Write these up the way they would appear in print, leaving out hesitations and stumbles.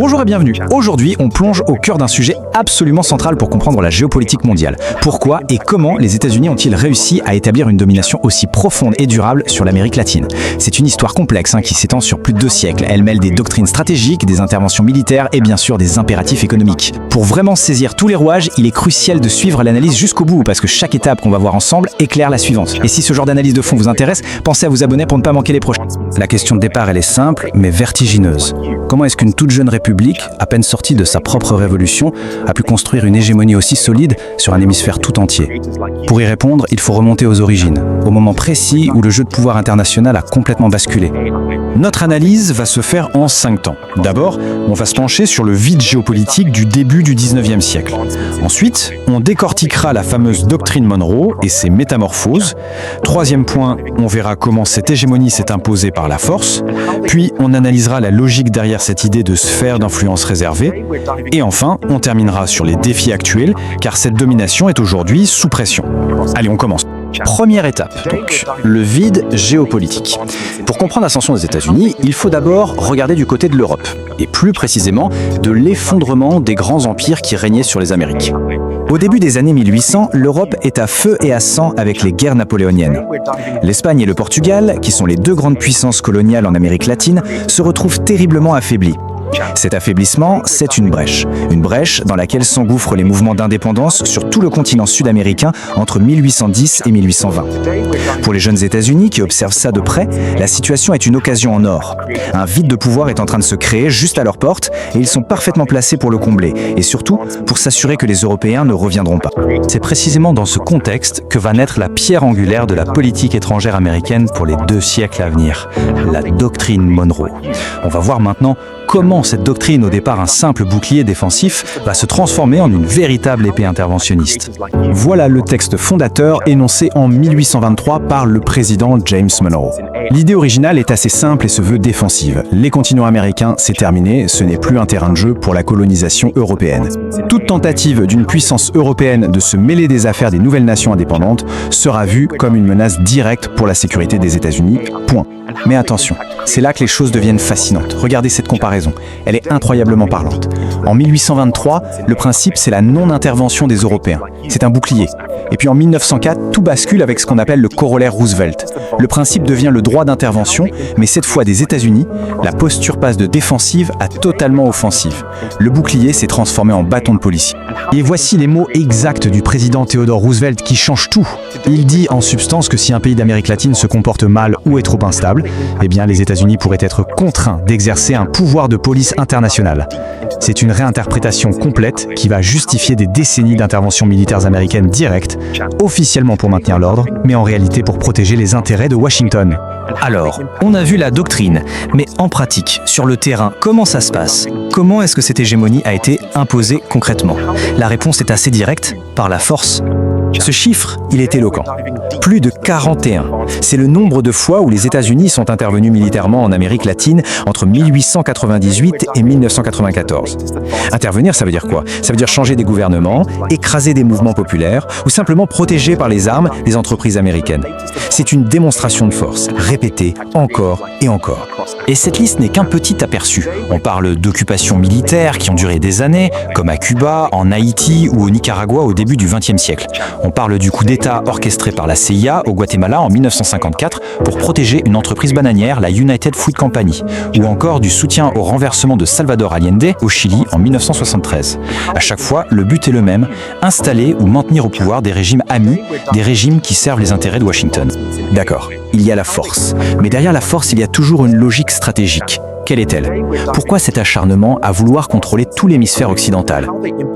Bonjour et bienvenue. Aujourd'hui, on plonge au cœur d'un sujet absolument central pour comprendre la géopolitique mondiale. Pourquoi et comment les États-Unis ont-ils réussi à établir une domination aussi profonde et durable sur l'Amérique latine? C'est une histoire complexe qui s'étend sur plus de 2 siècles. Elle mêle des doctrines stratégiques, des interventions militaires et bien sûr des impératifs économiques. Pour vraiment saisir tous les rouages, il est crucial de suivre l'analyse jusqu'au bout parce que chaque étape qu'on va voir ensemble éclaire la suivante. Et si ce genre d'analyse de fond vous intéresse, pensez à vous abonner pour ne pas manquer les prochains. La question de départ, elle est simple mais vertigineuse. Comment est-ce qu'une toute jeune république, à peine sortie de sa propre révolution, a pu construire une hégémonie aussi solide sur un hémisphère tout entier? Pour y répondre, il faut remonter aux origines, au moment précis où le jeu de pouvoir international a complètement basculé. Notre analyse va se faire en 5 temps. D'abord, on va se pencher sur le vide géopolitique du début du 19e siècle. Ensuite, on décortiquera la fameuse doctrine Monroe et ses métamorphoses. Troisième point, on verra comment cette hégémonie s'est imposée par la force. Puis, on analysera la logique derrière cette idée de sphère d'influence réservée. Et enfin, on terminera sur les défis actuels, car cette domination est aujourd'hui sous pression. Allez, on commence. Première étape, donc, le vide géopolitique. Pour comprendre l'ascension des États-Unis, il faut d'abord regarder du côté de l'Europe, et plus précisément de l'effondrement des grands empires qui régnaient sur les Amériques. Au début des années 1800, l'Europe est à feu et à sang avec les guerres napoléoniennes. L'Espagne et le Portugal, qui sont les 2 grandes puissances coloniales en Amérique latine, se retrouvent terriblement affaiblis. Cet affaiblissement, c'est une brèche dans laquelle s'engouffrent les mouvements d'indépendance sur tout le continent sud-américain entre 1810 et 1820. Pour les jeunes États-Unis qui observent ça de près, la situation est une occasion en or. Un vide de pouvoir est en train de se créer juste à leur porte et ils sont parfaitement placés pour le combler et surtout pour s'assurer que les Européens ne reviendront pas. C'est précisément dans ce contexte que va naître la pierre angulaire de la politique étrangère américaine pour les 2 siècles à venir, la doctrine Monroe. On va voir maintenant comment cette doctrine, au départ un simple bouclier défensif, va se transformer en une véritable épée interventionniste. Voilà le texte fondateur énoncé en 1823 par le président James Monroe. L'idée originale est assez simple et se veut défensive. Les continents américains, c'est terminé, ce n'est plus un terrain de jeu pour la colonisation européenne. Toute tentative d'une puissance européenne de se mêler des affaires des nouvelles nations indépendantes sera vue comme une menace directe pour la sécurité des États-Unis, point. Mais attention, c'est là que les choses deviennent fascinantes. Regardez cette comparaison, elle est incroyablement parlante. En 1823, le principe c'est la non-intervention des Européens. C'est un bouclier. Et puis en 1904, tout bascule avec ce qu'on appelle le corollaire Roosevelt. Le principe devient le droit d'intervention, mais cette fois des États-Unis, la posture passe de défensive à totalement offensive. Le bouclier s'est transformé en bâton de policier. Et voici les mots exacts du président Theodore Roosevelt qui changent tout. Il dit en substance que si un pays d'Amérique latine se comporte mal ou est trop instable, eh bien les États-Unis pourraient être contraints d'exercer un pouvoir de police internationale. C'est une réinterprétation complète qui va justifier des décennies d'interventions militaires américaines directes, officiellement pour maintenir l'ordre, mais en réalité pour protéger les intérêts de Washington. Alors, on a vu la doctrine, mais en pratique, sur le terrain, comment ça se passe? Comment est-ce que cette hégémonie a été imposée concrètement? La réponse est assez directe, par la force. Ce chiffre, il est éloquent. Plus de 41. C'est le nombre de fois où les États-Unis sont intervenus militairement en Amérique latine entre 1898 et 1994. Intervenir, ça veut dire quoi? Ça veut dire changer des gouvernements, écraser des mouvements populaires ou simplement protéger par les armes les entreprises américaines. C'est une démonstration de force, répétée encore et encore. Et cette liste n'est qu'un petit aperçu. On parle d'occupations militaires qui ont duré des années, comme à Cuba, en Haïti ou au Nicaragua au début du XXe siècle. On parle du coup d'État orchestré par la CIA au Guatemala en 1954 pour protéger une entreprise bananière, la United Fruit Company, ou encore du soutien au renversement de Salvador Allende au Chili en 1973. À chaque fois, le but est le même, installer ou maintenir au pouvoir des régimes amis, des régimes qui servent les intérêts de Washington. D'accord, il y a la force, mais derrière la force, il y a toujours une logique stratégique. Quelle est-elle? Pourquoi cet acharnement à vouloir contrôler tout l'hémisphère occidental?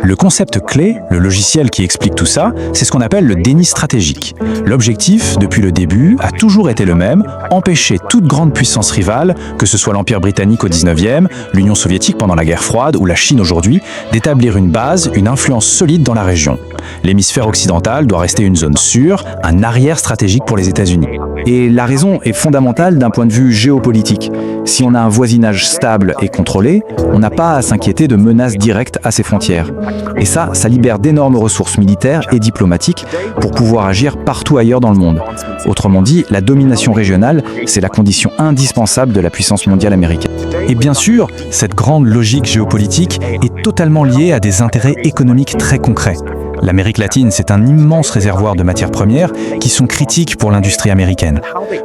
Le concept clé, le logiciel qui explique tout ça, c'est ce qu'on appelle le déni stratégique. L'objectif, depuis le début, a toujours été le même, empêcher toute grande puissance rivale, que ce soit l'Empire britannique au 19e, l'Union soviétique pendant la guerre froide ou la Chine aujourd'hui, d'établir une base, une influence solide dans la région. L'hémisphère occidental doit rester une zone sûre, un arrière stratégique pour les États-Unis. Et la raison est fondamentale d'un point de vue géopolitique. Si on a un voisinage stable et contrôlé, on n'a pas à s'inquiéter de menaces directes à ses frontières. Et ça libère d'énormes ressources militaires et diplomatiques pour pouvoir agir partout ailleurs dans le monde. Autrement dit, la domination régionale, c'est la condition indispensable de la puissance mondiale américaine. Et bien sûr, cette grande logique géopolitique est totalement liée à des intérêts économiques très concrets. L'Amérique latine, c'est un immense réservoir de matières premières qui sont critiques pour l'industrie américaine.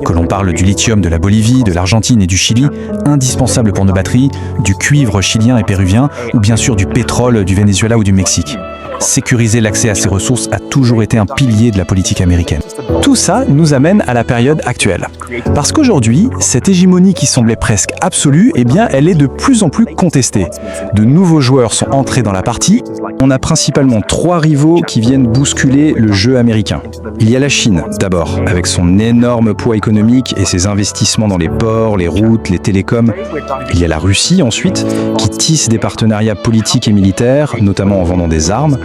Que l'on parle du lithium de la Bolivie, de l'Argentine et du Chili, indispensable pour nos batteries, du cuivre chilien et péruvien, ou bien sûr du pétrole du Venezuela ou du Mexique. Sécuriser l'accès à ces ressources a toujours été un pilier de la politique américaine. Tout ça nous amène à la période actuelle. Parce qu'aujourd'hui, cette hégémonie qui semblait presque absolue, eh bien, elle est de plus en plus contestée. De nouveaux joueurs sont entrés dans la partie. On a principalement 3 rivaux qui viennent bousculer le jeu américain. Il y a la Chine, d'abord, avec son énorme poids économique et ses investissements dans les ports, les routes, les télécoms. Il y a la Russie, ensuite, qui tisse des partenariats politiques et militaires, notamment en vendant des armes.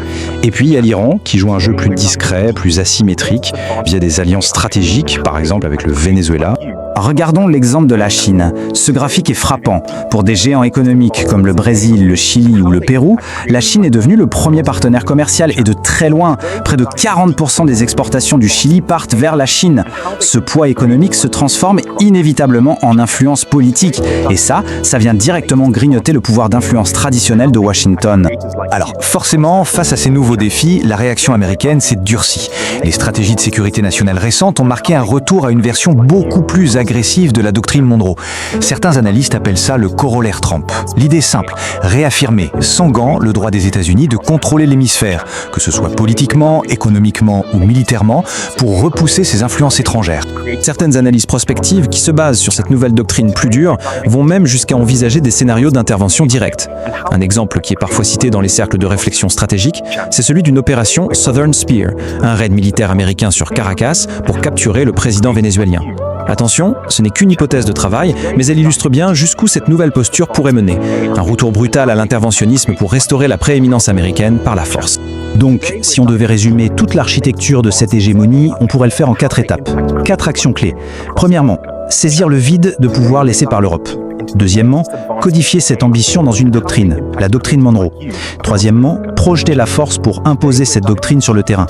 Et puis il y a l'Iran, qui joue un jeu plus discret, plus asymétrique, via des alliances stratégiques, par exemple avec le Venezuela. Regardons l'exemple de la Chine. Ce graphique est frappant. Pour des géants économiques comme le Brésil, le Chili ou le Pérou, la Chine est devenue le premier partenaire commercial et de très loin. Près de 40% des exportations du Chili partent vers la Chine. Ce poids économique se transforme inévitablement en influence politique. Et ça vient directement grignoter le pouvoir d'influence traditionnel de Washington. Alors, forcément, face à ces nouveaux défis, la réaction américaine s'est durcie. Les stratégies de sécurité nationale récentes ont marqué un retour à une version beaucoup plus agressive de la doctrine Monroe. Certains analystes appellent ça le corollaire Trump. L'idée est simple, réaffirmer sans gants le droit des États-Unis de contrôler l'hémisphère, que ce soit politiquement, économiquement ou militairement, pour repousser ces influences étrangères. Certaines analyses prospectives qui se basent sur cette nouvelle doctrine plus dure vont même jusqu'à envisager des scénarios d'intervention directe. Un exemple qui est parfois cité dans les cercles de réflexion stratégique, c'est celui d'une opération Southern Spear, un raid militaire américain sur Caracas pour capturer le président vénézuélien. Attention, ce n'est qu'une hypothèse de travail, mais elle illustre bien jusqu'où cette nouvelle posture pourrait mener. Un retour brutal à l'interventionnisme pour restaurer la prééminence américaine par la force. Donc, si on devait résumer toute l'architecture de cette hégémonie, on pourrait le faire en 4 étapes. 4 actions clés. Premièrement, saisir le vide de pouvoir laissé par l'Europe. Deuxièmement, codifier cette ambition dans une doctrine, la doctrine Monroe. Troisièmement, projeter la force pour imposer cette doctrine sur le terrain.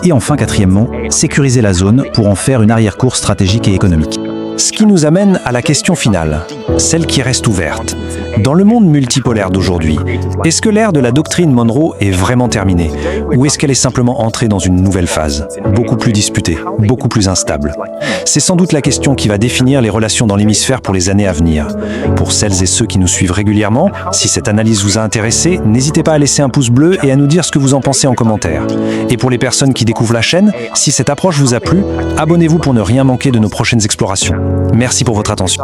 Et enfin, quatrièmement, sécuriser la zone pour en faire une arrière-cour stratégique et économique. Ce qui nous amène à la question finale, celle qui reste ouverte. Dans le monde multipolaire d'aujourd'hui, est-ce que l'ère de la doctrine Monroe est vraiment terminée? Ou est-ce qu'elle est simplement entrée dans une nouvelle phase, beaucoup plus disputée, beaucoup plus instable? C'est sans doute la question qui va définir les relations dans l'hémisphère pour les années à venir. Pour celles et ceux qui nous suivent régulièrement, si cette analyse vous a intéressé, n'hésitez pas à laisser un pouce bleu et à nous dire ce que vous en pensez en commentaire. Et pour les personnes qui découvrent la chaîne, si cette approche vous a plu, abonnez-vous pour ne rien manquer de nos prochaines explorations. Merci pour votre attention.